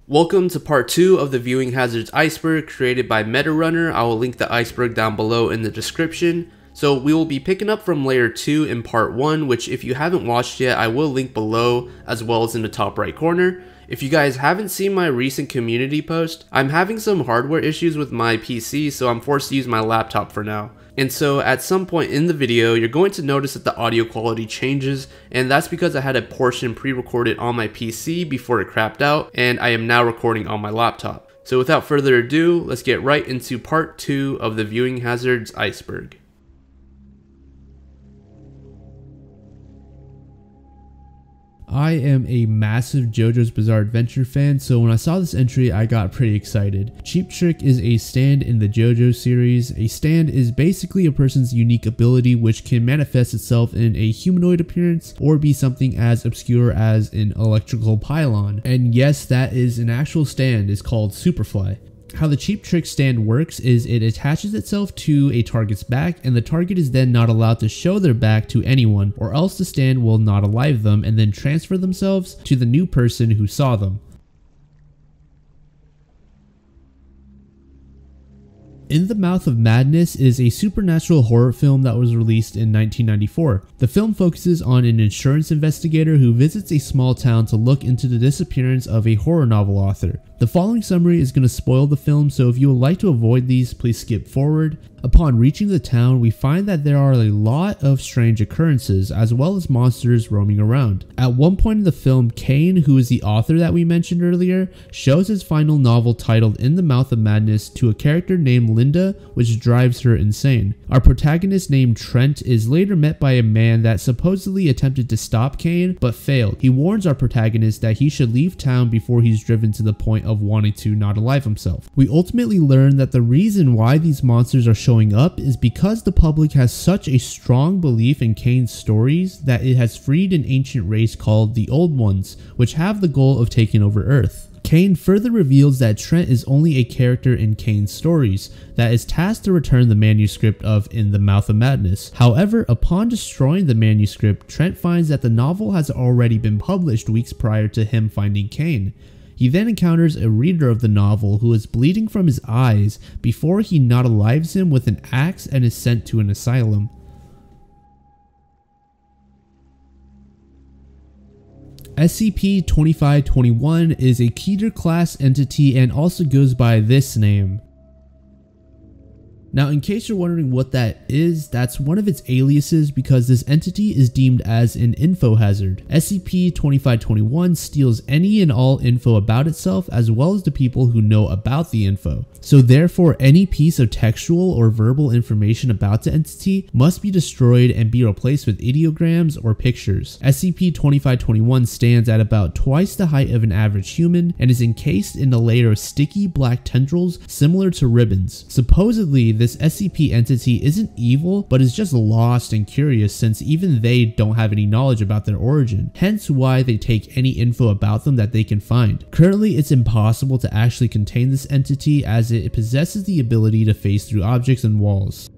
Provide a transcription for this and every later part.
Welcome to part 2 of the Viewing Hazards Iceberg created by MetaRunner. I will link the iceberg down below in the description. So we will be picking up from layer 2 in part 1, which if you haven't watched yet, I will link below as well as in the top right corner. If you guys haven't seen my recent community post, I'm having some hardware issues with my PC, so I'm forced to use my laptop for now. And so at some point in the video, you're going to notice that the audio quality changes, and that's because I had a portion pre-recorded on my PC before it crapped out, and I am now recording on my laptop. So without further ado, let's get right into part 2 of the Viewing Hazards Iceberg. I am a massive JoJo's Bizarre Adventure fan, so when I saw this entry I got pretty excited. Cheap Trick is a stand in the JoJo series. A stand is basically a person's unique ability which can manifest itself in a humanoid appearance or be something as obscure as an electrical pylon. And yes, that is an actual stand. It's called Superfly. How the Cheap Trick stand works is it attaches itself to a target's back, and the target is then not allowed to show their back to anyone, or else the stand will not alive them and then transfer themselves to the new person who saw them. In the Mouth of Madness is a supernatural horror film that was released in 1994. The film focuses on an insurance investigator who visits a small town to look into the disappearance of a horror novel author. The following summary is going to spoil the film, so if you would like to avoid these, please skip forward. Upon reaching the town, we find that there are a lot of strange occurrences, as well as monsters roaming around. At one point in the film, Kane, who is the author that we mentioned earlier, shows his final novel titled In the Mouth of Madness to a character named Linda, which drives her insane. Our protagonist named Trent is later met by a man that supposedly attempted to stop Kane, but failed. He warns our protagonist that he should leave town before he's driven to the point of wanting to not alive himself. We ultimately learn that the reason why these monsters are showing up is because the public has such a strong belief in Kane's stories that it has freed an ancient race called the Old Ones, which have the goal of taking over Earth. Kane further reveals that Trent is only a character in Kane's stories that is tasked to return the manuscript of In the Mouth of Madness. However, upon destroying the manuscript, Trent finds that the novel has already been published weeks prior to him finding Kane. He then encounters a reader of the novel who is bleeding from his eyes before he not alives him with an axe and is sent to an asylum. SCP-2521 is a Keter class entity and also goes by this name. Now, in case you're wondering what that is, that's one of its aliases because this entity is deemed as an info hazard. SCP-2521 steals any and all info about itself as well as the people who know about the info. So therefore, any piece of textual or verbal information about the entity must be destroyed and be replaced with ideograms or pictures. SCP-2521 stands at about twice the height of an average human and is encased in a layer of sticky black tendrils similar to ribbons. Supposedly, this SCP entity isn't evil, but is just lost and curious since even they don't have any knowledge about their origin, hence why they take any info about them that they can find. Currently, it's impossible to actually contain this entity as it possesses the ability to phase through objects and walls.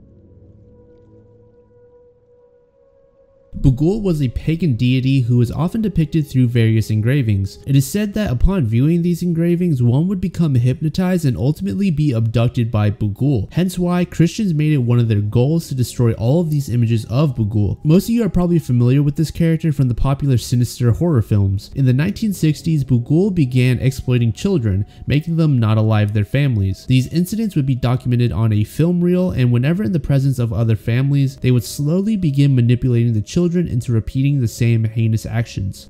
Bughuul was a pagan deity who is often depicted through various engravings. It is said that upon viewing these engravings, one would become hypnotized and ultimately be abducted by Bughuul, hence why Christians made it one of their goals to destroy all of these images of Bughuul. Most of you are probably familiar with this character from the popular sinister horror films. In the 1960s, Bughuul began exploiting children, making them not alive their families. These incidents would be documented on a film reel, and whenever in the presence of other families, they would slowly begin manipulating the children into repeating the same heinous actions.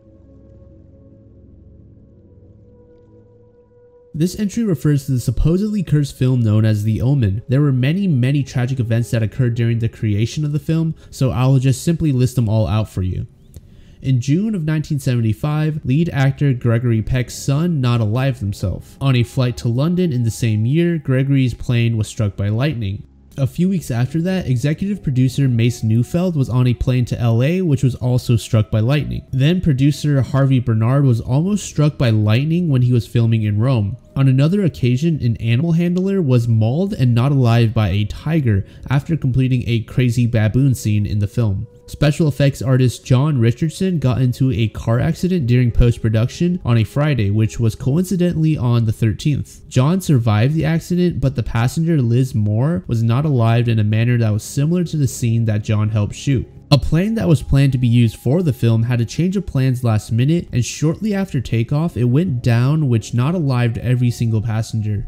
This entry refers to the supposedly cursed film known as The Omen. There were many tragic events that occurred during the creation of the film, so I'll just simply list them all out for you. In June of 1975, lead actor Gregory Peck's son not alived himself. On a flight to London in the same year, Gregory's plane was struck by lightning. A few weeks after that, executive producer Mace Neufeld was on a plane to LA, which was also struck by lightning. Then producer Harvey Bernard was almost struck by lightning when he was filming in Rome. On another occasion, an animal handler was mauled and not alive by a tiger after completing a crazy baboon scene in the film. Special effects artist John Richardson got into a car accident during post-production on a Friday, which was coincidentally on the 13th. John survived the accident, but the passenger Liz Moore was not alive in a manner that was similar to the scene that John helped shoot. A plane that was planned to be used for the film had a change of plans last minute, and shortly after takeoff it went down, which not alived every single passenger.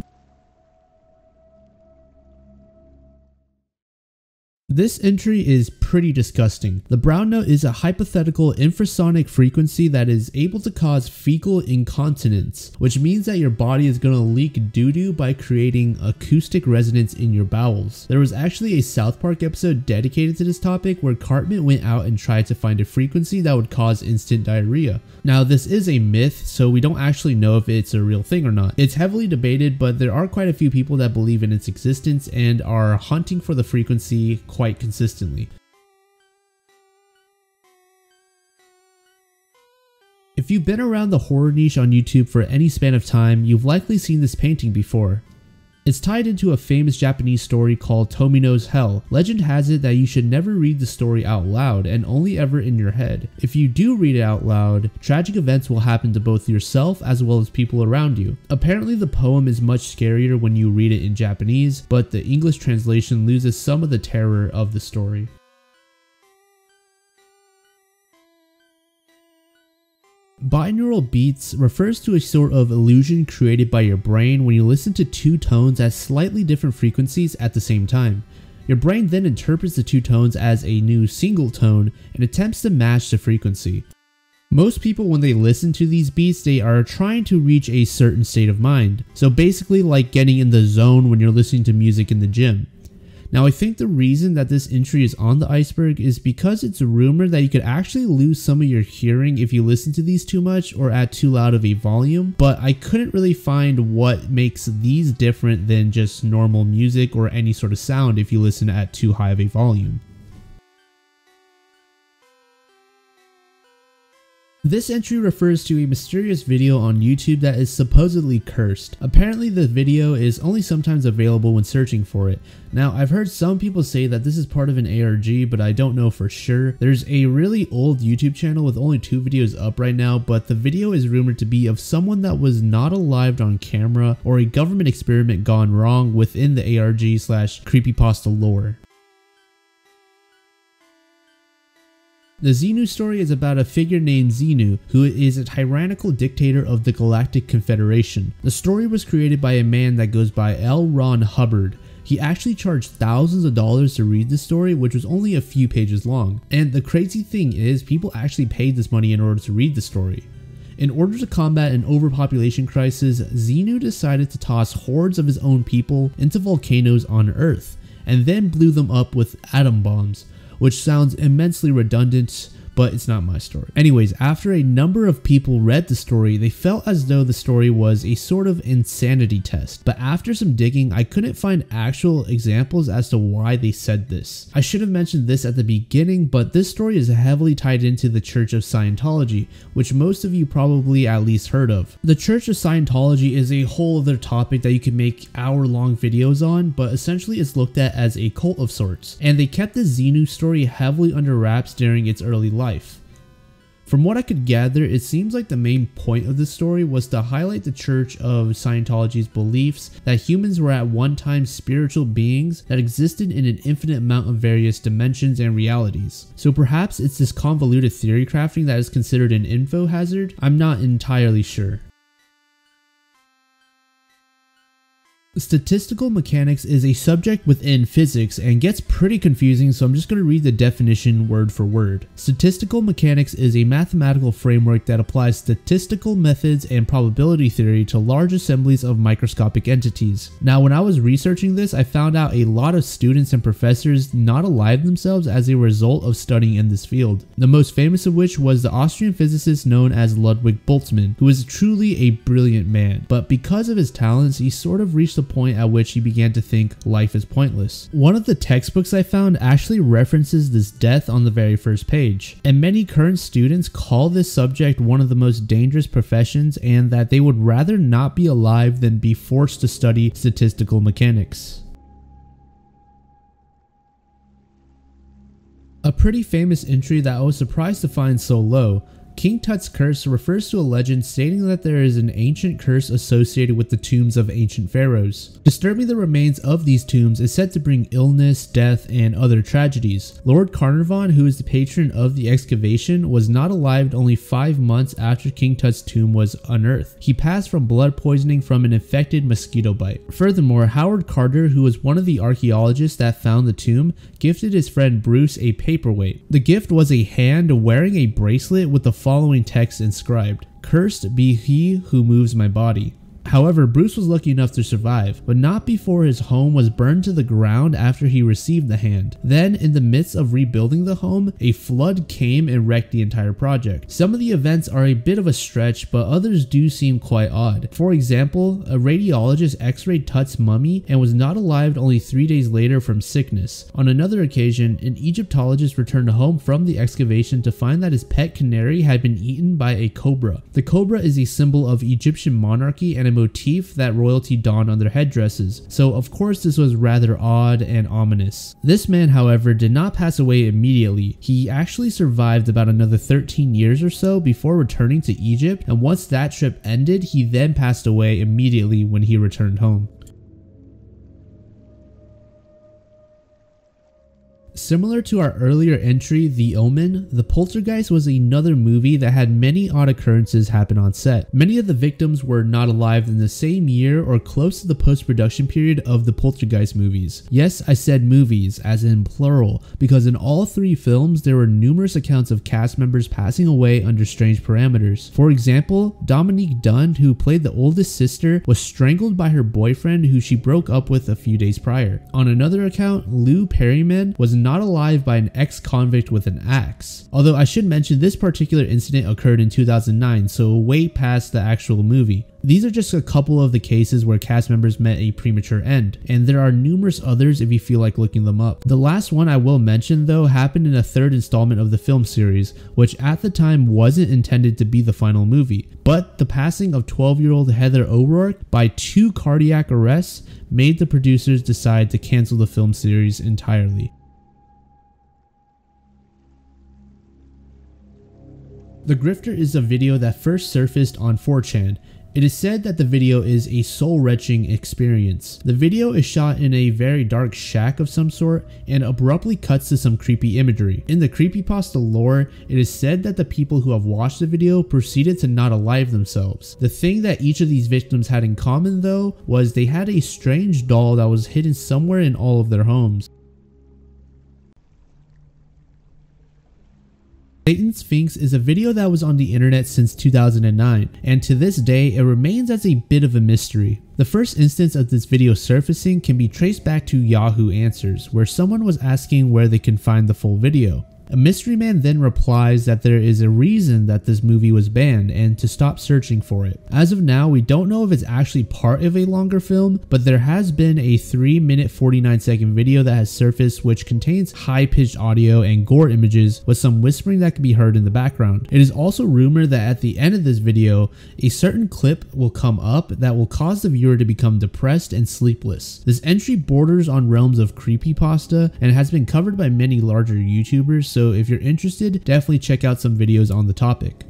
This entry is pretty disgusting. The brown note is a hypothetical infrasonic frequency that is able to cause fecal incontinence, which means that your body is going to leak doo-doo by creating acoustic resonance in your bowels. There was actually a South Park episode dedicated to this topic where Cartman went out and tried to find a frequency that would cause instant diarrhea. Now this is a myth, so we don't actually know if it's a real thing or not. It's heavily debated, but there are quite a few people that believe in its existence and are hunting for the frequency quite consistently. If you've been around the horror niche on YouTube for any span of time, you've likely seen this painting before. It's tied into a famous Japanese story called Tomino's Hell. Legend has it that you should never read the story out loud and only ever in your head. If you do read it out loud, tragic events will happen to both yourself as well as people around you. Apparently the poem is much scarier when you read it in Japanese, but the English translation loses some of the terror of the story. Binaural beats refers to a sort of illusion created by your brain when you listen to two tones at slightly different frequencies at the same time. Your brain then interprets the two tones as a new single tone and attempts to match the frequency. Most people, when they listen to these beats, they are trying to reach a certain state of mind. So basically like getting in the zone when you're listening to music in the gym. Now I think the reason that this entry is on the iceberg is because it's rumored that you could actually lose some of your hearing if you listen to these too much or at too loud of a volume, but I couldn't really find what makes these different than just normal music or any sort of sound if you listen at too high of a volume. This entry refers to a mysterious video on YouTube that is supposedly cursed. Apparently the video is only sometimes available when searching for it. Now I've heard some people say that this is part of an ARG, but I don't know for sure. There's a really old YouTube channel with only 2 videos up right now, but the video is rumored to be of someone that was not alive on camera or a government experiment gone wrong within the ARG/creepypasta lore. The Xenu story is about a figure named Xenu, who is a tyrannical dictator of the Galactic Confederation. The story was created by a man that goes by L. Ron Hubbard. He actually charged thousands of dollars to read the story, which was only a few pages long. And the crazy thing is, people actually paid this money in order to read the story. In order to combat an overpopulation crisis, Xenu decided to toss hordes of his own people into volcanoes on Earth, and then blew them up with atom bombs. Which sounds immensely redundant, but it's not my story. Anyways, after a number of people read the story, they felt as though the story was a sort of insanity test. But after some digging, I couldn't find actual examples as to why they said this. I should have mentioned this at the beginning, but this story is heavily tied into the Church of Scientology, which most of you probably at least heard of. The Church of Scientology is a whole other topic that you could make hour-long videos on, but essentially it's looked at as a cult of sorts. And they kept the Xenu story heavily under wraps during its early life. From what I could gather, it seems like the main point of this story was to highlight the Church of Scientology's beliefs that humans were at one time spiritual beings that existed in an infinite amount of various dimensions and realities. So perhaps it's this convoluted theory crafting that is considered an info hazard? I'm not entirely sure. Statistical mechanics is a subject within physics and gets pretty confusing, so I'm just going to read the definition word for word. Statistical mechanics is a mathematical framework that applies statistical methods and probability theory to large assemblies of microscopic entities. Now, when I was researching this, I found out a lot of students and professors not alive themselves as a result of studying in this field. The most famous of which was the Austrian physicist known as Ludwig Boltzmann, who was truly a brilliant man, but because of his talents, he sort of reached the point at which he began to think life is pointless. One of the textbooks I found actually references this death on the very first page, and many current students call this subject one of the most dangerous professions and that they would rather not be alive than be forced to study statistical mechanics. A pretty famous entry that I was surprised to find so low. King Tut's curse refers to a legend stating that there is an ancient curse associated with the tombs of ancient pharaohs. Disturbing the remains of these tombs is said to bring illness, death, and other tragedies. Lord Carnarvon, who is the patron of the excavation, was not alive only 5 months after King Tut's tomb was unearthed. He passed from blood poisoning from an infected mosquito bite. Furthermore, Howard Carter, who was one of the archaeologists that found the tomb, gifted his friend Bruce a paperweight. The gift was a hand wearing a bracelet with the following text inscribed: "Cursed be he who moves my body." However, Bruce was lucky enough to survive, but not before his home was burned to the ground after he received the hand. Then, in the midst of rebuilding the home, a flood came and wrecked the entire project. Some of the events are a bit of a stretch, but others do seem quite odd. For example, a radiologist x-rayed Tut's mummy and was not alive only 3 days later from sickness. On another occasion, an Egyptologist returned home from the excavation to find that his pet canary had been eaten by a cobra. The cobra is a symbol of Egyptian monarchy and a motif that royalty donned on their headdresses, so of course this was rather odd and ominous. This man, however, did not pass away immediately. He actually survived about another 13 years or so before returning to Egypt, and once that trip ended, he then passed away immediately when he returned home. Similar to our earlier entry, The Omen, The Poltergeist was another movie that had many odd occurrences happen on set. Many of the victims were not alive in the same year or close to the post-production period of the Poltergeist movies. Yes, I said movies, as in plural, because in all 3 films there were numerous accounts of cast members passing away under strange parameters. For example, Dominique Dunne, who played the oldest sister, was strangled by her boyfriend who she broke up with a few days prior. On another account, Lou Perryman was not alive by an ex-convict with an axe. Although I should mention this particular incident occurred in 2009, so way past the actual movie. These are just a couple of the cases where cast members met a premature end, and there are numerous others if you feel like looking them up. The last one I will mention though happened in a 3rd installment of the film series, which at the time wasn't intended to be the final movie. But the passing of 12-year-old Heather O'Rourke by 2 cardiac arrests made the producers decide to cancel the film series entirely. The Grifter is a video that first surfaced on 4chan. It is said that the video is a soul-wrenching experience. The video is shot in a very dark shack of some sort and abruptly cuts to some creepy imagery. In the creepypasta lore, it is said that the people who have watched the video proceeded to not alive themselves. The thing that each of these victims had in common though was they had a strange doll that was hidden somewhere in all of their homes. Satan Sphinx is a video that was on the internet since 2009, and to this day it remains as a bit of a mystery. The first instance of this video surfacing can be traced back to Yahoo Answers, where someone was asking where they can find the full video. A mystery man then replies that there is a reason that this movie was banned and to stop searching for it. As of now, we don't know if it's actually part of a longer film, but there has been a 3-minute 49-second video that has surfaced which contains high-pitched audio and gore images with some whispering that can be heard in the background. It is also rumored that at the end of this video, a certain clip will come up that will cause the viewer to become depressed and sleepless. This entry borders on realms of creepypasta and has been covered by many larger YouTubers, so if you're interested, definitely check out some videos on the topic.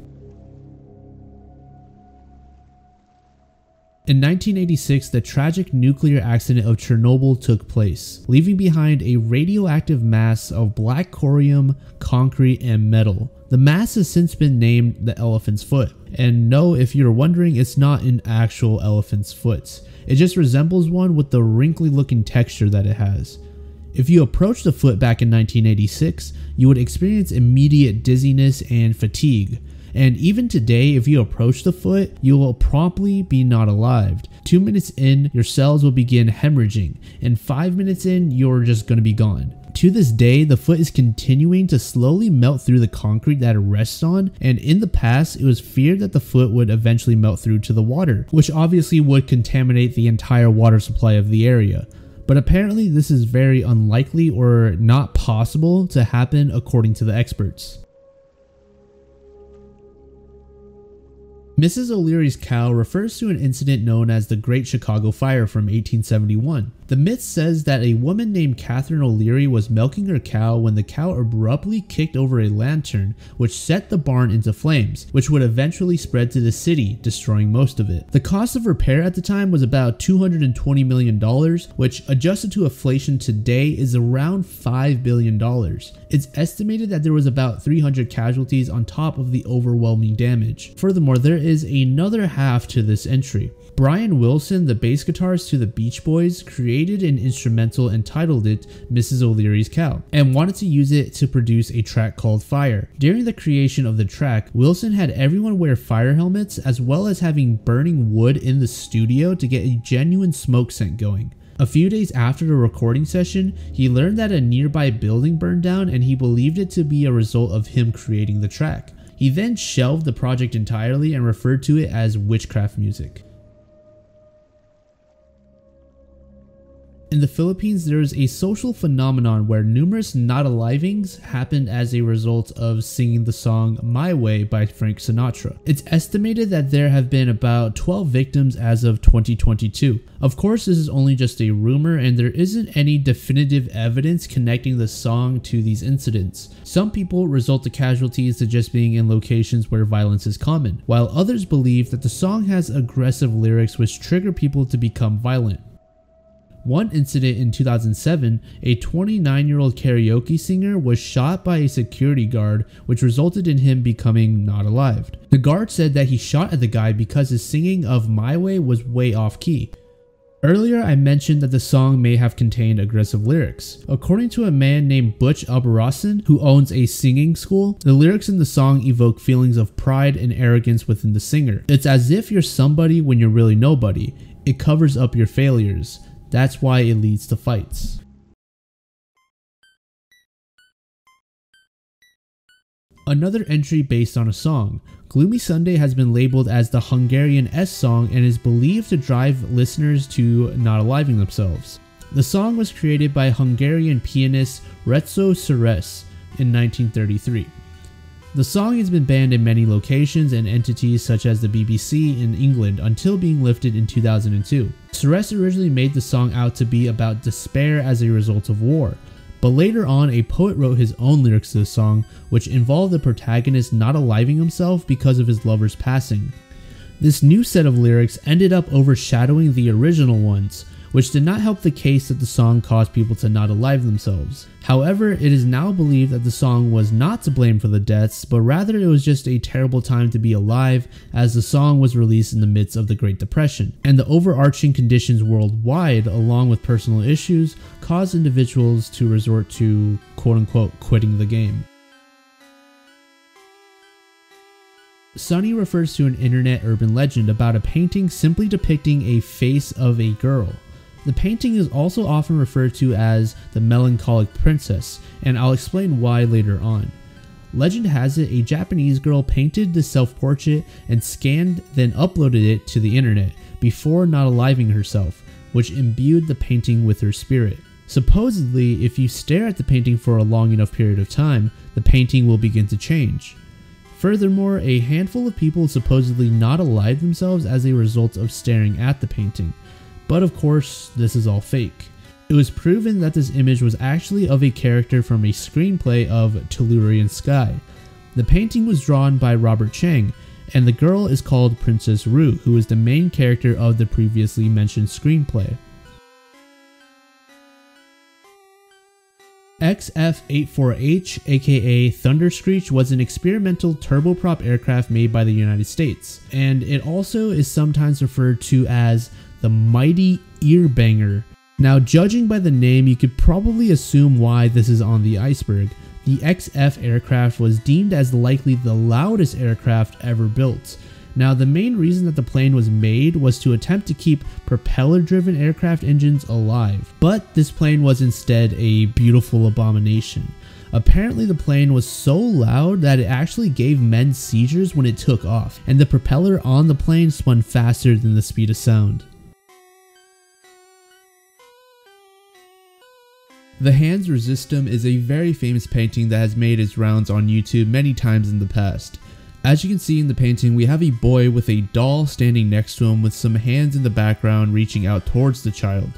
In 1986, the tragic nuclear accident of Chernobyl took place, leaving behind a radioactive mass of black corium, concrete, and metal. The mass has since been named the elephant's foot. And no, if you're wondering, it's not an actual elephant's foot. It just resembles one with the wrinkly looking texture that it has. If you approached the foot back in 1986, you would experience immediate dizziness and fatigue. And even today, if you approach the foot, you will promptly be not alive. 2 minutes in, your cells will begin hemorrhaging, and 5 minutes in, you're just going to be gone. To this day, the foot is continuing to slowly melt through the concrete that it rests on, and in the past, it was feared that the foot would eventually melt through to the water, which obviously would contaminate the entire water supply of the area. But apparently this is very unlikely or not possible to happen according to the experts. Mrs. O'Leary's cow refers to an incident known as the Great Chicago Fire from 1871. The myth says that a woman named Catherine O'Leary was milking her cow when the cow abruptly kicked over a lantern, which set the barn into flames, which would eventually spread to the city, destroying most of it. The cost of repair at the time was about $220 million, which adjusted to inflation today is around $5 billion. It's estimated that there was about 300 casualties on top of the overwhelming damage. Furthermore, there is another half to this entry. Brian Wilson, the bass guitarist to the Beach Boys, created an instrumental and titled it Mrs. O'Leary's Cow, and wanted to use it to produce a track called Fire. During the creation of the track, Wilson had everyone wear fire helmets as well as having burning wood in the studio to get a genuine smoke scent going. A few days after the recording session, he learned that a nearby building burned down and he believed it to be a result of him creating the track. He then shelved the project entirely and referred to it as witchcraft music. In the Philippines, there is a social phenomenon where numerous not-alivings happened as a result of singing the song My Way by Frank Sinatra. It's estimated that there have been about 12 victims as of 2022. Of course, this is only just a rumor and there isn't any definitive evidence connecting the song to these incidents. Some people result the casualties to just being in locations where violence is common, while others believe that the song has aggressive lyrics which trigger people to become violent. One incident in 2007, a 29-year-old karaoke singer was shot by a security guard, which resulted in him becoming not alive. The guard said that he shot at the guy because his singing of My Way was way off key. Earlier, I mentioned that the song may have contained aggressive lyrics. According to a man named Butch Albarasan, who owns a singing school, the lyrics in the song evoke feelings of pride and arrogance within the singer. It's as if you're somebody when you're really nobody. It covers up your failures. That's why it leads to fights. Another entry based on a song. Gloomy Sunday has been labeled as the Hungarian S song and is believed to drive listeners to not aliving themselves. The song was created by Hungarian pianist Retso Seres in 1933. The song has been banned in many locations and entities such as the BBC in England until being lifted in 2002. Seres originally made the song out to be about despair as a result of war, but later on a poet wrote his own lyrics to the song, which involved the protagonist not aliving himself because of his lover's passing. This new set of lyrics ended up overshadowing the original ones, which did not help the case that the song caused people to not alive themselves. However, it is now believed that the song was not to blame for the deaths, but rather it was just a terrible time to be alive, as the song was released in the midst of the Great Depression, and the overarching conditions worldwide, along with personal issues, caused individuals to resort to quote-unquote quitting the game. Sunny refers to an internet urban legend about a painting simply depicting a face of a girl. The painting is also often referred to as the Melancholic Princess, and I'll explain why later on. Legend has it a Japanese girl painted the self-portrait and scanned then uploaded it to the internet before not aliving herself, which imbued the painting with her spirit. Supposedly, if you stare at the painting for a long enough period of time, the painting will begin to change. Furthermore, a handful of people supposedly not alive themselves as a result of staring at the painting. But of course, this is all fake. It was proven that this image was actually of a character from a screenplay of Tellurian Sky. The painting was drawn by Robert Chang, and the girl is called Princess Ru, who is the main character of the previously mentioned screenplay. XF-84H, aka Thunder Screech, was an experimental turboprop aircraft made by the United States, and it also is sometimes referred to as the Mighty Earbanger. Now, judging by the name, you could probably assume why this is on the iceberg. The XF aircraft was deemed as likely the loudest aircraft ever built. Now, the main reason that the plane was made was to attempt to keep propeller-driven aircraft engines alive, but this plane was instead a beautiful abomination. Apparently, the plane was so loud that it actually gave men seizures when it took off, and the propeller on the plane spun faster than the speed of sound. The Hans Resistum is a very famous painting that has made its rounds on YouTube many times in the past. As you can see in the painting, we have a boy with a doll standing next to him with some hands in the background reaching out towards the child.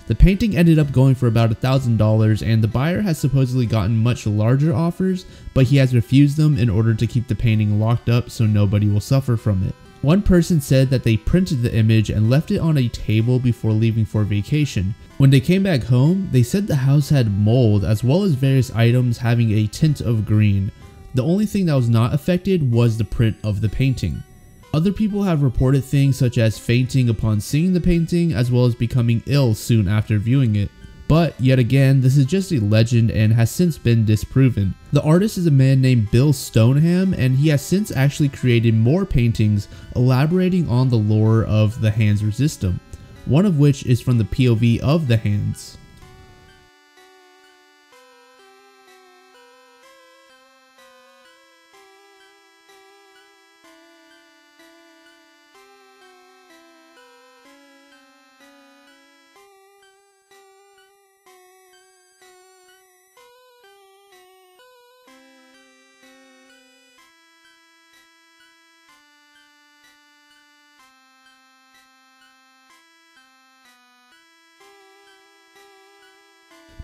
The The painting ended up going for about $1,000, and the buyer has supposedly gotten much larger offers, but he has refused them in order to keep the painting locked up so nobody will suffer from it. One person said that they printed the image and left it on a table before leaving for vacation. When they came back home, they said the house had mold as well as various items having a tint of green. The only thing that was not affected was the print of the painting. Other people have reported things such as fainting upon seeing the painting as well as becoming ill soon after viewing it. But yet again, this is just a legend and has since been disproven. The artist is a man named Bill Stoneham, and he has since actually created more paintings elaborating on the lore of the Hands Resistum, one of which is from the POV of the Hands.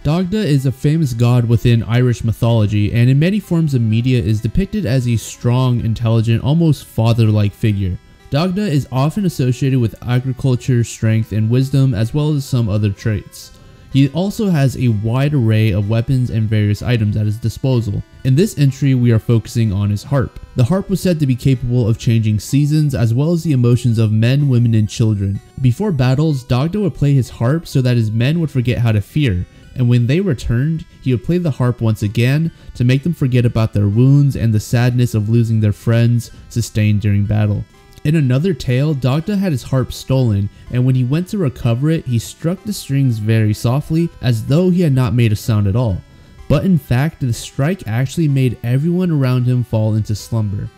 Dagda is a famous god within Irish mythology, and in many forms of media is depicted as a strong, intelligent, almost father-like figure. Dagda is often associated with agriculture, strength, and wisdom, as well as some other traits. He also has a wide array of weapons and various items at his disposal. In this entry, we are focusing on his harp. The harp was said to be capable of changing seasons as well as the emotions of men, women, and children. Before battles, Dagda would play his harp so that his men would forget how to fear, and when they returned, he would play the harp once again to make them forget about their wounds and the sadness of losing their friends sustained during battle. In another tale, Dagda had his harp stolen, and when he went to recover it, he struck the strings very softly as though he had not made a sound at all. But in fact, the strike actually made everyone around him fall into slumber.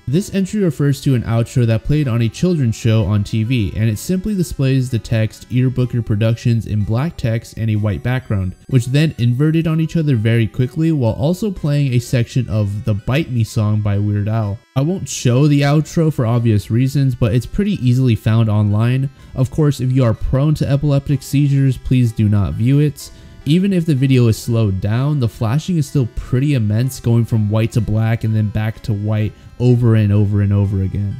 This entry refers to an outro that played on a children's show on TV, and it simply displays the text Earbooker Productions in black text and a white background, which then inverted on each other very quickly while also playing a section of the Bite Me song by Weird Al. I won't show the outro for obvious reasons, but it's pretty easily found online. Of course, if you are prone to epileptic seizures, please do not view it. Even if the video is slowed down, the flashing is still pretty immense, going from white to black and then back to white over and over and over again.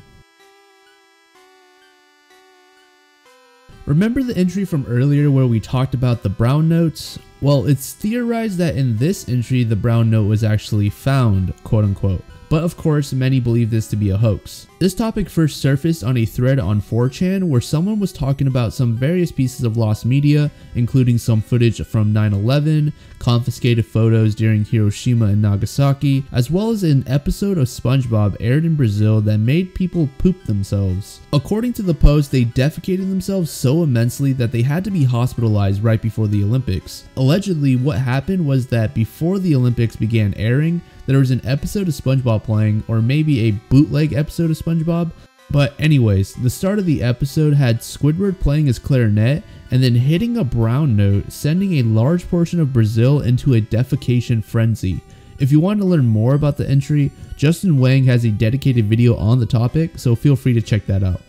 Remember the entry from earlier where we talked about the brown notes? Well, it's theorized that in this entry the brown note was actually found, quote unquote. But of course, many believe this to be a hoax. This topic first surfaced on a thread on 4chan where someone was talking about some various pieces of lost media, including some footage from 9/11, confiscated photos during Hiroshima and Nagasaki, as well as an episode of SpongeBob aired in Brazil that made people poop themselves. According to the post, they defecated themselves so immensely that they had to be hospitalized right before the Olympics. Allegedly, what happened was that before the Olympics began airing, there was an episode of SpongeBob playing, or maybe a bootleg episode of SpongeBob. But anyways, the start of the episode had Squidward playing his clarinet and then hitting a brown note, sending a large portion of Brazil into a defecation frenzy. If you want to learn more about the entry, Justin Wang has a dedicated video on the topic, so feel free to check that out.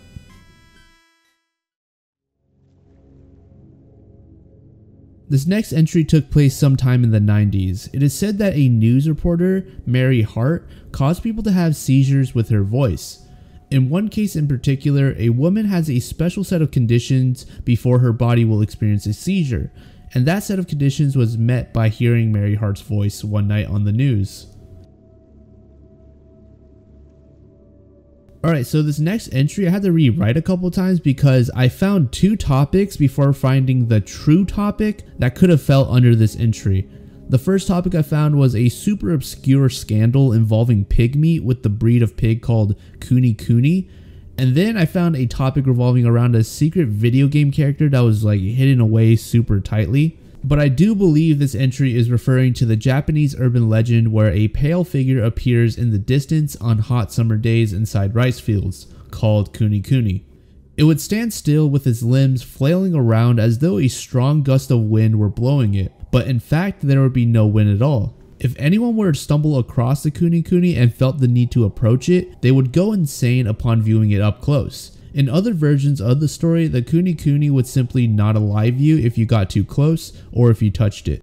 This next entry took place sometime in the 90s. It is said that a news reporter, Mary Hart, caused people to have seizures with her voice. In one case in particular, a woman has a special set of conditions before her body will experience a seizure, and that set of conditions was met by hearing Mary Hart's voice one night on the news. Alright, so this next entry I had to rewrite a couple times because I found two topics before finding the true topic that could have fell under this entry. The first topic I found was a super obscure scandal involving pig meat with the breed of pig called Kuni Kuni. And then I found a topic revolving around a secret video game character that was like hidden away super tightly. But I do believe this entry is referring to the Japanese urban legend where a pale figure appears in the distance on hot summer days inside rice fields, called Kuni Kuni. It would stand still with its limbs flailing around as though a strong gust of wind were blowing it, but in fact there would be no wind at all. If anyone were to stumble across the Kuni Kuni and felt the need to approach it, they would go insane upon viewing it up close. In other versions of the story, the Kuni Kuni would simply not alive you if you got too close or if you touched it.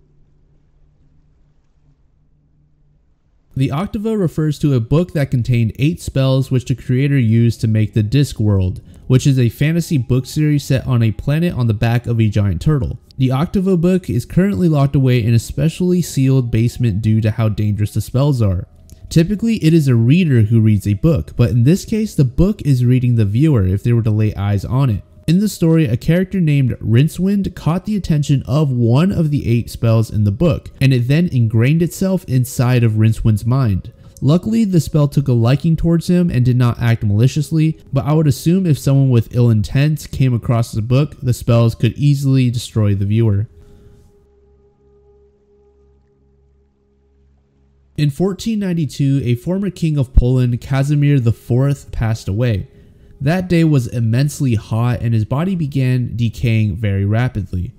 The Octava refers to a book that contained 8 spells which the creator used to make the Discworld, which is a fantasy book series set on a planet on the back of a giant turtle. The Octava book is currently locked away in a specially sealed basement due to how dangerous the spells are. Typically, it is a reader who reads a book, but in this case, the book is reading the viewer if they were to lay eyes on it. In the story, a character named Rincewind caught the attention of one of the 8 spells in the book, and it then ingrained itself inside of Rincewind's mind. Luckily, the spell took a liking towards him and did not act maliciously, but I would assume if someone with ill intent came across the book, the spells could easily destroy the viewer. In 1492, a former king of Poland, Casimir IV, passed away. That day was immensely hot and his body began decaying very rapidly.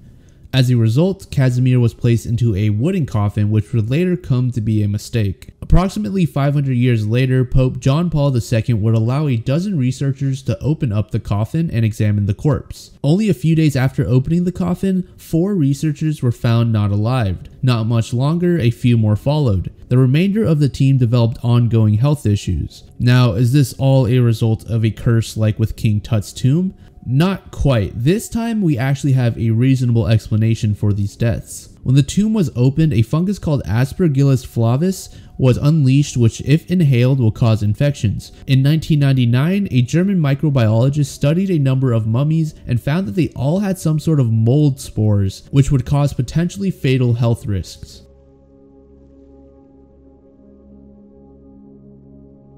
As a result, Casimir was placed into a wooden coffin, which would later come to be a mistake. Approximately 500 years later, Pope John Paul II would allow a dozen researchers to open up the coffin and examine the corpse. Only a few days after opening the coffin, 4 researchers were found not alive. Not much longer, a few more followed. The remainder of the team developed ongoing health issues. Now, is this all a result of a curse like with King Tut's tomb? Not quite. This time we actually have a reasonable explanation for these deaths. When the tomb was opened, a fungus called Aspergillus flavus was unleashed, which if inhaled will cause infections. In 1999, a German microbiologist studied a number of mummies and found that they all had some sort of mold spores, which would cause potentially fatal health risks.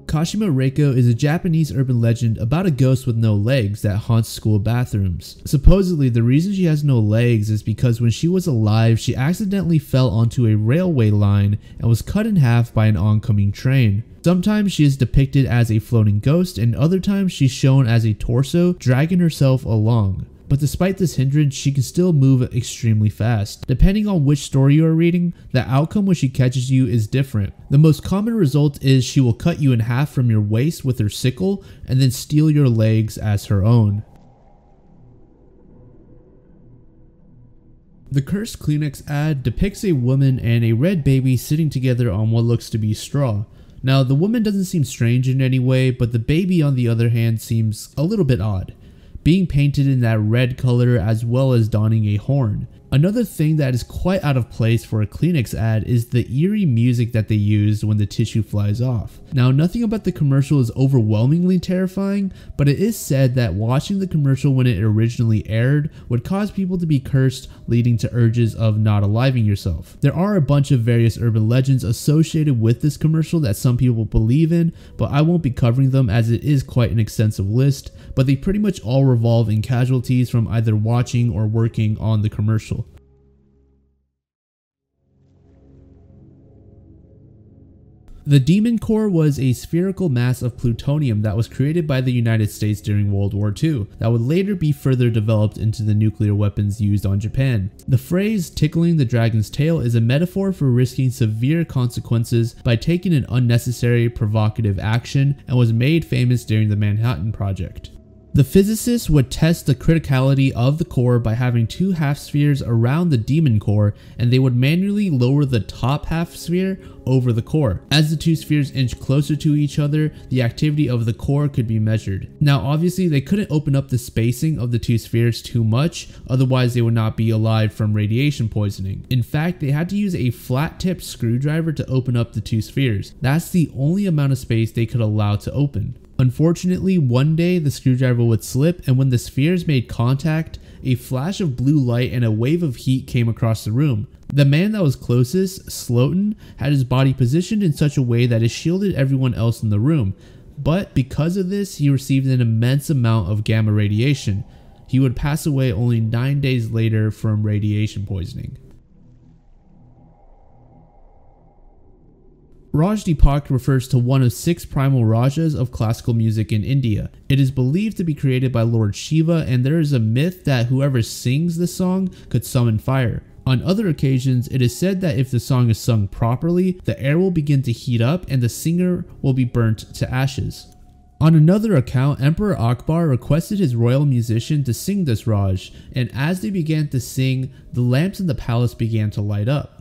Kashima Reiko is a Japanese urban legend about a ghost with no legs that haunts school bathrooms. Supposedly, the reason she has no legs is because when she was alive, she accidentally fell onto a railway line and was cut in half by an oncoming train. Sometimes she is depicted as a floating ghost, and other times she's shown as a torso dragging herself along. But despite this hindrance, she can still move extremely fast. Depending on which story you are reading, the outcome when she catches you is different. The most common result is she will cut you in half from your waist with her sickle and then steal your legs as her own. The cursed Kleenex ad depicts a woman and a red baby sitting together on what looks to be straw. Now, the woman doesn't seem strange in any way, but the baby on the other hand seems a little bit odd, being painted in that red color as well as donning a horn. Another thing that is quite out of place for a Kleenex ad is the eerie music that they use when the tissue flies off. Now, nothing about the commercial is overwhelmingly terrifying, but it is said that watching the commercial when it originally aired would cause people to be cursed, leading to urges of not aliving yourself. There are a bunch of various urban legends associated with this commercial that some people believe in, but I won't be covering them as it is quite an extensive list, but they pretty much all revolve in casualties from either watching or working on the commercial. The Demon Core was a spherical mass of plutonium that was created by the United States during World War II that would later be further developed into the nuclear weapons used on Japan. The phrase "tickling the dragon's tail" is a metaphor for risking severe consequences by taking an unnecessary provocative action and was made famous during the Manhattan Project. The physicists would test the criticality of the core by having 2 half spheres around the demon core, and they would manually lower the top half sphere over the core. As the 2 spheres inch closer to each other, the activity of the core could be measured. Now obviously they couldn't open up the spacing of the 2 spheres too much, otherwise they would not be alive from radiation poisoning. In fact, they had to use a flat-tipped screwdriver to open up the 2 spheres. That's the only amount of space they could allow to open. Unfortunately, one day the screwdriver would slip, and when the spheres made contact, a flash of blue light and a wave of heat came across the room. The man that was closest, Slotin, had his body positioned in such a way that it shielded everyone else in the room, but because of this, he received an immense amount of gamma radiation. He would pass away only 9 days later from radiation poisoning. Raj Deepak refers to one of 6 primal rajas of classical music in India. It is believed to be created by Lord Shiva, and there is a myth that whoever sings the song could summon fire. On other occasions, it is said that if the song is sung properly, the air will begin to heat up and the singer will be burnt to ashes. On another account, Emperor Akbar requested his royal musician to sing this Raj, and as they began to sing, the lamps in the palace began to light up.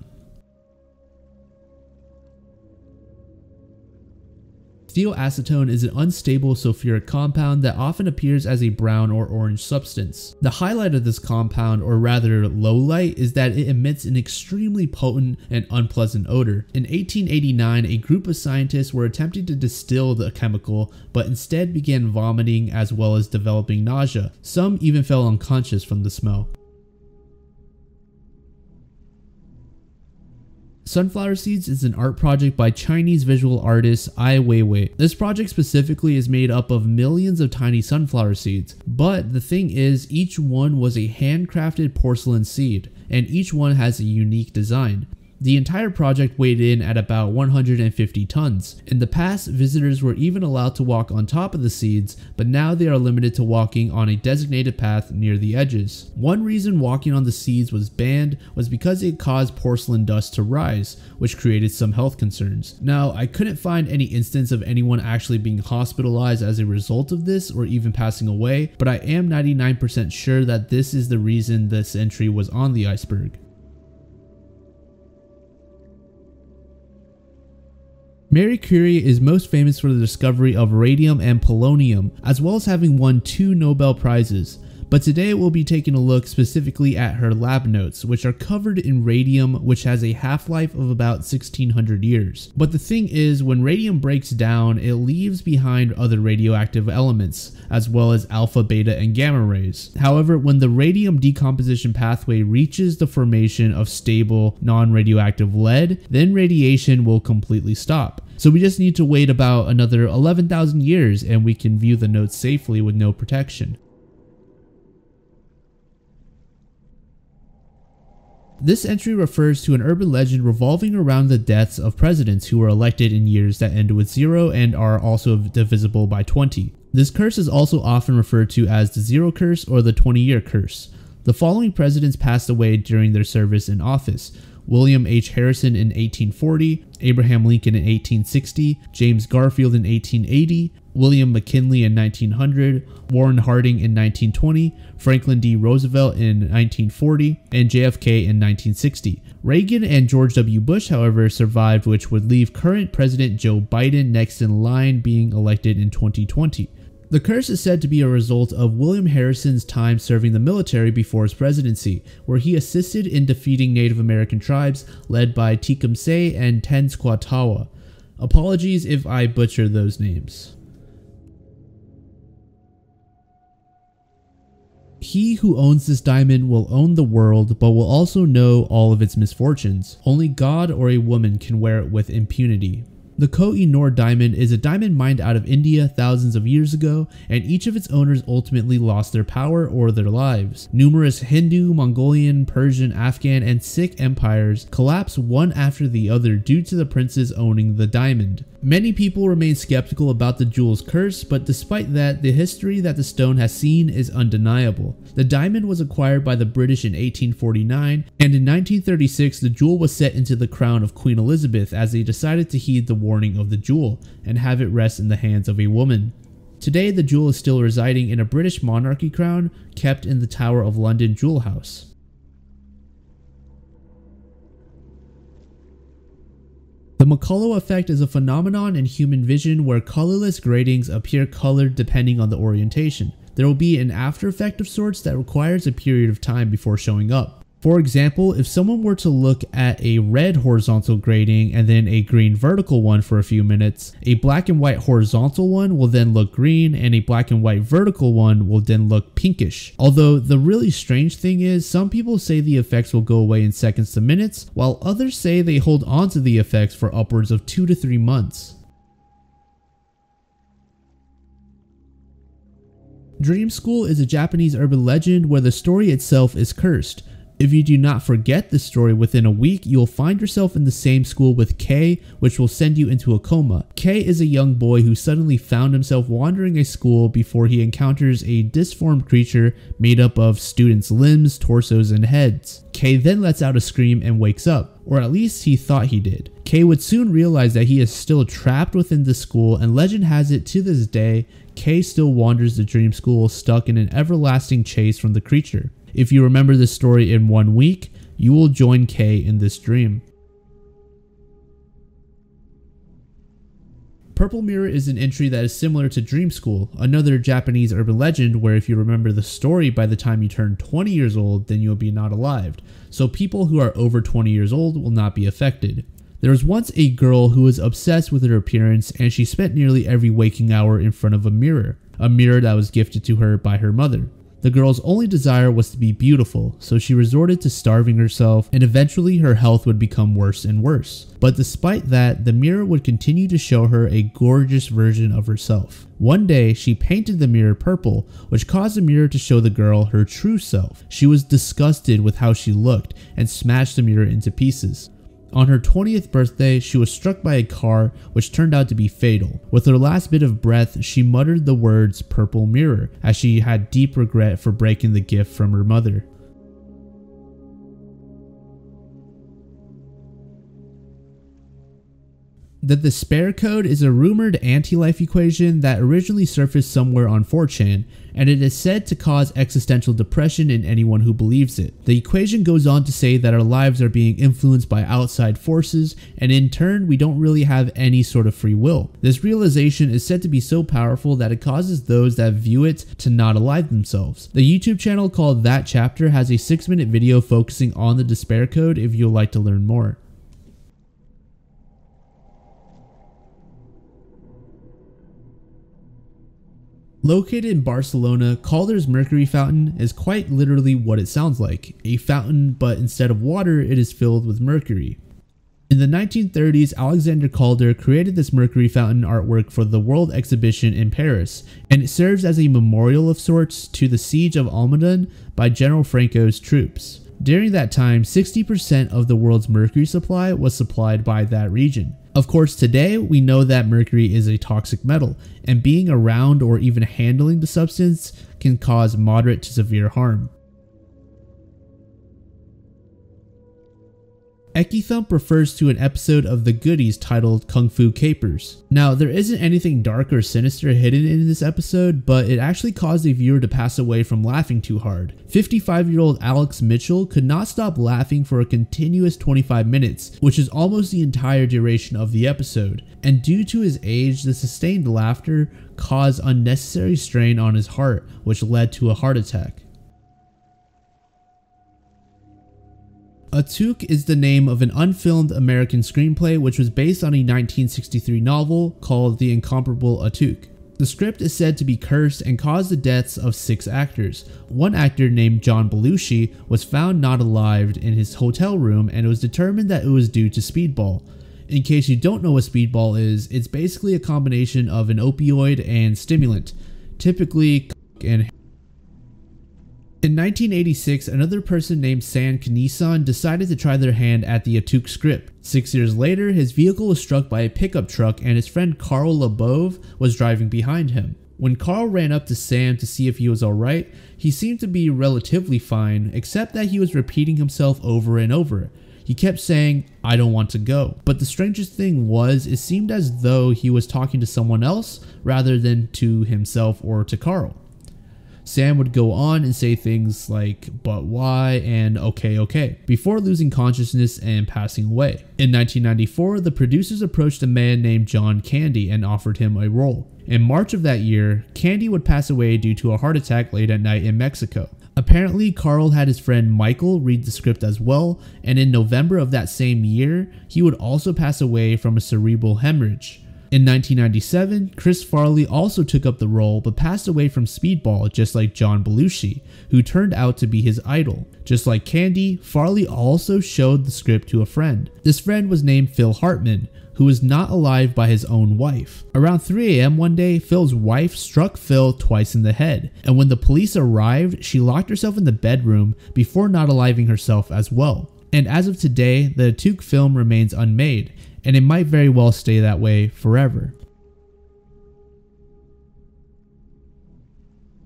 Steel acetone is an unstable sulfuric compound that often appears as a brown or orange substance. The highlight of this compound, or rather lowlight, is that it emits an extremely potent and unpleasant odor. In 1889, a group of scientists were attempting to distill the chemical, but instead began vomiting as well as developing nausea. Some even fell unconscious from the smell. Sunflower Seeds is an art project by Chinese visual artist Ai Weiwei. This project specifically is made up of millions of tiny sunflower seeds, but the thing is, each one was a handcrafted porcelain seed, and each one has a unique design. The entire project weighed in at about 150 tons. In the past, visitors were even allowed to walk on top of the seeds, but now they are limited to walking on a designated path near the edges. One reason walking on the seeds was banned was because it caused porcelain dust to rise, which created some health concerns. Now, I couldn't find any instance of anyone actually being hospitalized as a result of this or even passing away, but I am 99% sure that this is the reason this entry was on the iceberg. Marie Curie is most famous for the discovery of radium and polonium, as well as having won 2 Nobel Prizes. But today we'll be taking a look specifically at her lab notes, which are covered in radium, which has a half-life of about 1600 years. But the thing is, when radium breaks down, it leaves behind other radioactive elements, as well as alpha, beta, and gamma rays. However, when the radium decomposition pathway reaches the formation of stable, non-radioactive lead, then radiation will completely stop. So we just need to wait about another 11,000 years and we can view the notes safely with no protection. This entry refers to an urban legend revolving around the deaths of presidents who were elected in years that end with 0 and are also divisible by 20. This curse is also often referred to as the 0 curse or the 20-year curse. The following presidents passed away during their service in office: William H. Harrison in 1840, Abraham Lincoln in 1860, James Garfield in 1880, William McKinley in 1900, Warren Harding in 1920, Franklin D. Roosevelt in 1940, and JFK in 1960. Reagan and George W. Bush, however, survived, which would leave current President Joe Biden next in line, being elected in 2020. The curse is said to be a result of William Harrison's time serving the military before his presidency, where he assisted in defeating Native American tribes led by Tecumseh and Tenskwatawa. Apologies if I butcher those names. He who owns this diamond will own the world, but will also know all of its misfortunes. Only God or a woman can wear it with impunity. The Koh-i-Noor diamond is a diamond mined out of India thousands of years ago, and each of its owners ultimately lost their power or their lives. Numerous Hindu, Mongolian, Persian, Afghan, and Sikh empires collapsed one after the other due to the princes owning the diamond. Many people remain skeptical about the jewel's curse, but despite that, the history that the stone has seen is undeniable. The diamond was acquired by the British in 1849, and in 1936 the jewel was set into the crown of Queen Elizabeth as they decided to heed the warning of the jewel and have it rest in the hands of a woman. Today the jewel is still residing in a British monarchy crown kept in the Tower of London Jewel House. The McCullough effect is a phenomenon in human vision where colorless gratings appear colored depending on the orientation. There will be an after effect of sorts that requires a period of time before showing up. For example, if someone were to look at a red horizontal grating and then a green vertical one for a few minutes, a black and white horizontal one will then look green and a black and white vertical one will then look pinkish. Although the really strange thing is, some people say the effects will go away in seconds to minutes, while others say they hold on to the effects for upwards of 2 to 3 months. Dream School is a Japanese urban legend where the story itself is cursed. If you do not forget this story within a week, you will find yourself in the same school with Kay, which will send you into a coma. Kay is a young boy who suddenly found himself wandering a school before he encounters a disformed creature made up of students' limbs, torsos, and heads. Kay then lets out a scream and wakes up, or at least he thought he did. Kay would soon realize that he is still trapped within the school, and legend has it to this day, Kay still wanders the dream school stuck in an everlasting chase from the creature. If you remember this story in 1 week, you will join Kay in this dream. Purple Mirror is an entry that is similar to Dream School, another Japanese urban legend where if you remember the story by the time you turn 20 years old, then you'll be not alive. So people who are over 20 years old will not be affected. There was once a girl who was obsessed with her appearance, and she spent nearly every waking hour in front of a mirror that was gifted to her by her mother. The girl's only desire was to be beautiful, so she resorted to starving herself, and eventually her health would become worse and worse. But despite that, the mirror would continue to show her a gorgeous version of herself. One day, she painted the mirror purple, which caused the mirror to show the girl her true self. She was disgusted with how she looked and smashed the mirror into pieces. On her 20th birthday, she was struck by a car, which turned out to be fatal. With her last bit of breath, she muttered the words "Purple Mirror," as she had deep regret for breaking the gift from her mother. The despair code is a rumored anti-life equation that originally surfaced somewhere on 4chan, and it is said to cause existential depression in anyone who believes it. The equation goes on to say that our lives are being influenced by outside forces, and in turn we don't really have any sort of free will. This realization is said to be so powerful that it causes those that view it to not alive themselves. The YouTube channel called That Chapter has a 6-minute video focusing on the despair code if you'd like to learn more. Located in Barcelona, Calder's Mercury Fountain is quite literally what it sounds like, a fountain, but instead of water, it is filled with mercury. In the 1930s, Alexander Calder created this Mercury Fountain artwork for the World Exhibition in Paris, and it serves as a memorial of sorts to the siege of Almaden by General Franco's troops. During that time, 60% of the world's mercury supply was supplied by that region. Of course, today we know that mercury is a toxic metal, and being around or even handling the substance can cause moderate to severe harm. Eki Thump refers to an episode of The Goodies titled Kung Fu Capers. Now, there isn't anything dark or sinister hidden in this episode, but it actually caused a viewer to pass away from laughing too hard. 55-year-old Alex Mitchell could not stop laughing for a continuous 25 minutes, which is almost the entire duration of the episode. And due to his age, the sustained laughter caused unnecessary strain on his heart, which led to a heart attack. Atuk is the name of an unfilmed American screenplay which was based on a 1963 novel called The Incomparable Atuk. The script is said to be cursed and caused the deaths of 6 actors. One actor named John Belushi was found not alive in his hotel room, and it was determined that it was due to speedball. In case you don't know what speedball is, it's basically a combination of an opioid and stimulant, typically coke and heroin. In 1986, another person named San Kanisan decided to try their hand at the Atuk script. 6 years later, his vehicle was struck by a pickup truck and his friend Carl Labov was driving behind him. When Carl ran up to Sam to see if he was alright, he seemed to be relatively fine, except that he was repeating himself over and over. He kept saying, "I don't want to go." But the strangest thing was, it seemed as though he was talking to someone else rather than to himself or to Carl. Sam would go on and say things like, "But why?" and okay, before losing consciousness and passing away. In 1994, the producers approached a man named John Candy and offered him a role. In March of that year, Candy would pass away due to a heart attack late at night in Mexico. Apparently, Carl had his friend Michael read the script as well, and in November of that same year, he would also pass away from a cerebral hemorrhage. In 1997, Chris Farley also took up the role but passed away from speedball just like John Belushi, who turned out to be his idol. Just like Candy, Farley also showed the script to a friend. This friend was named Phil Hartman, who was not alive by his own wife. Around 3 a.m. one day, Phil's wife struck Phil twice in the head, and when the police arrived, she locked herself in the bedroom before not aliving herself as well. And as of today, the Atuk film remains unmade, and it might very well stay that way forever.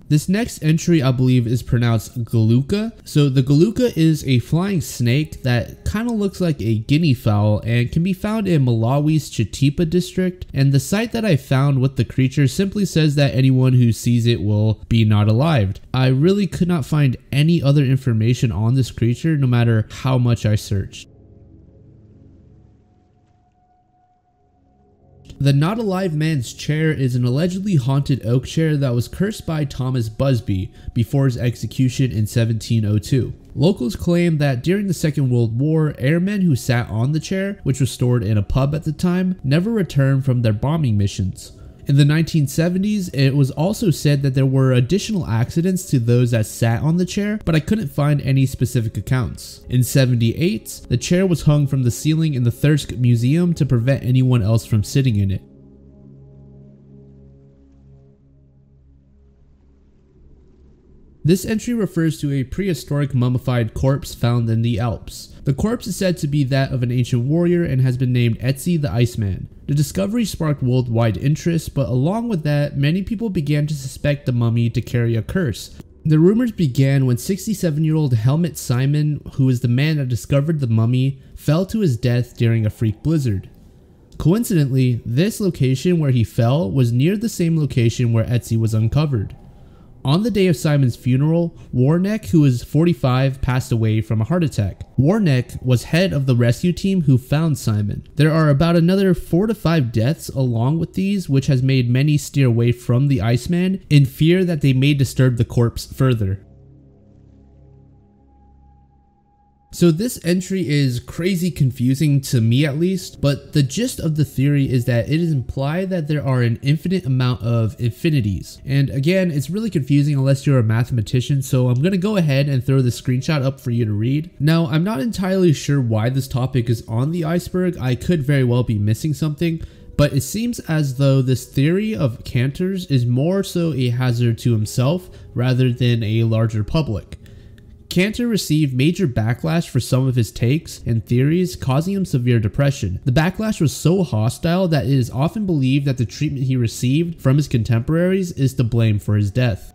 This next entry I believe is pronounced Galuka. So the Galuka is a flying snake that kind of looks like a guinea fowl and can be found in Malawi's Chitipa district. And the site that I found with the creature simply says that anyone who sees it will be not alive. I really could not find any other information on this creature no matter how much I searched. The Not Alive Man's chair is an allegedly haunted oak chair that was cursed by Thomas Busby before his execution in 1702. Locals claim that during the Second World War, airmen who sat on the chair, which was stored in a pub at the time, never returned from their bombing missions. In the 1970s, it was also said that there were additional accidents to those that sat on the chair, but I couldn't find any specific accounts. In 1978, the chair was hung from the ceiling in the Thirsk Museum to prevent anyone else from sitting in it. This entry refers to a prehistoric mummified corpse found in the Alps. The corpse is said to be that of an ancient warrior and has been named Ötzi the Iceman. The discovery sparked worldwide interest, but along with that, many people began to suspect the mummy to carry a curse. The rumors began when 67-year-old Helmut Simon, who is the man that discovered the mummy, fell to his death during a freak blizzard. Coincidentally, this location where he fell was near the same location where Ötzi was uncovered. On the day of Simon's funeral, Warneck, who was 45, passed away from a heart attack. Warneck was head of the rescue team who found Simon. There are about another 4 to 5 deaths along with these, which has made many steer away from the Iceman in fear that they may disturb the corpse further. So this entry is crazy confusing to me at least, but the gist of the theory is that it is implied that there are an infinite amount of infinities. And again, it's really confusing unless you're a mathematician, so I'm going to go ahead and throw the screenshot up for you to read. Now, I'm not entirely sure why this topic is on the iceberg. I could very well be missing something, but it seems as though this theory of Cantor's is more so a hazard to himself rather than a larger public. Cantor received major backlash for some of his takes and theories, causing him severe depression. The backlash was so hostile that it is often believed that the treatment he received from his contemporaries is to blame for his death.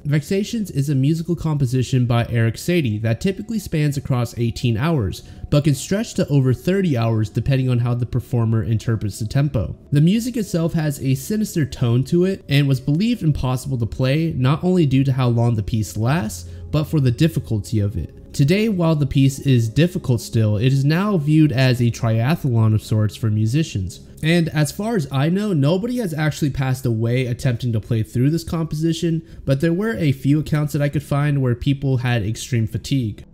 Vexations is a musical composition by Eric Satie that typically spans across 18 hours, but can stretch to over 30 hours depending on how the performer interprets the tempo. The music itself has a sinister tone to it and was believed impossible to play, not only due to how long the piece lasts, but for the difficulty of it. Today, while the piece is difficult still, it is now viewed as a triathlon of sorts for musicians. And as far as I know, nobody has actually passed away attempting to play through this composition, but there were a few accounts that I could find where people had extreme fatigue.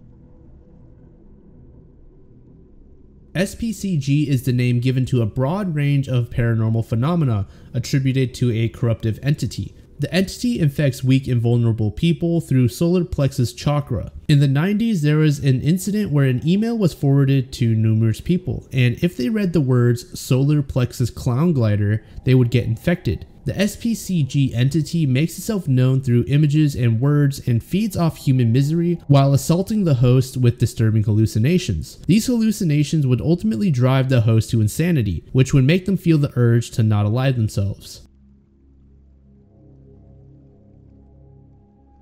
SPCG is the name given to a broad range of paranormal phenomena attributed to a corruptive entity. The entity infects weak and vulnerable people through solar plexus chakra. In the 90s, there was an incident where an email was forwarded to numerous people, and if they read the words solar plexus clown glider, they would get infected. The SPCG entity makes itself known through images and words and feeds off human misery while assaulting the host with disturbing hallucinations. These hallucinations would ultimately drive the host to insanity, which would make them feel the urge to not alive themselves.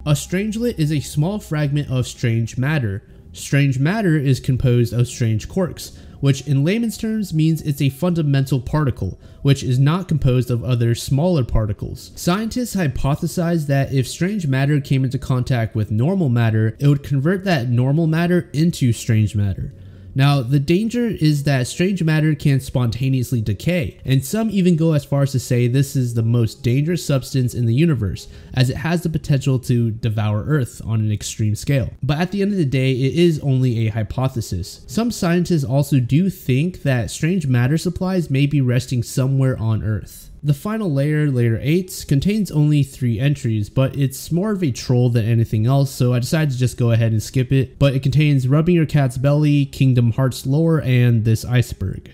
A strangelet is a small fragment of strange matter. Strange matter is composed of strange quarks, which in layman's terms means it's a fundamental particle, which is not composed of other smaller particles. Scientists hypothesize that if strange matter came into contact with normal matter, it would convert that normal matter into strange matter. Now, the danger is that strange matter can spontaneously decay, and some even go as far as to say this is the most dangerous substance in the universe, as it has the potential to devour Earth on an extreme scale. But at the end of the day, it is only a hypothesis. Some scientists also do think that strange matter supplies may be resting somewhere on Earth. The final layer, layer 8, contains only 3 entries, but it's more of a troll than anything else, so I decided to just go ahead and skip it. But it contains rubbing your cat's belly, Kingdom Hearts lore, and this iceberg.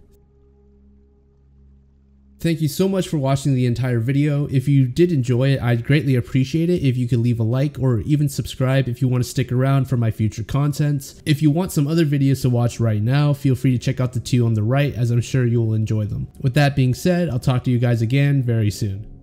Thank you so much for watching the entire video. If you did enjoy it, I'd greatly appreciate it if you could leave a like or even subscribe if you want to stick around for my future content. If you want some other videos to watch right now, feel free to check out the 2 on the right, as I'm sure you will enjoy them. With that being said, I'll talk to you guys again very soon.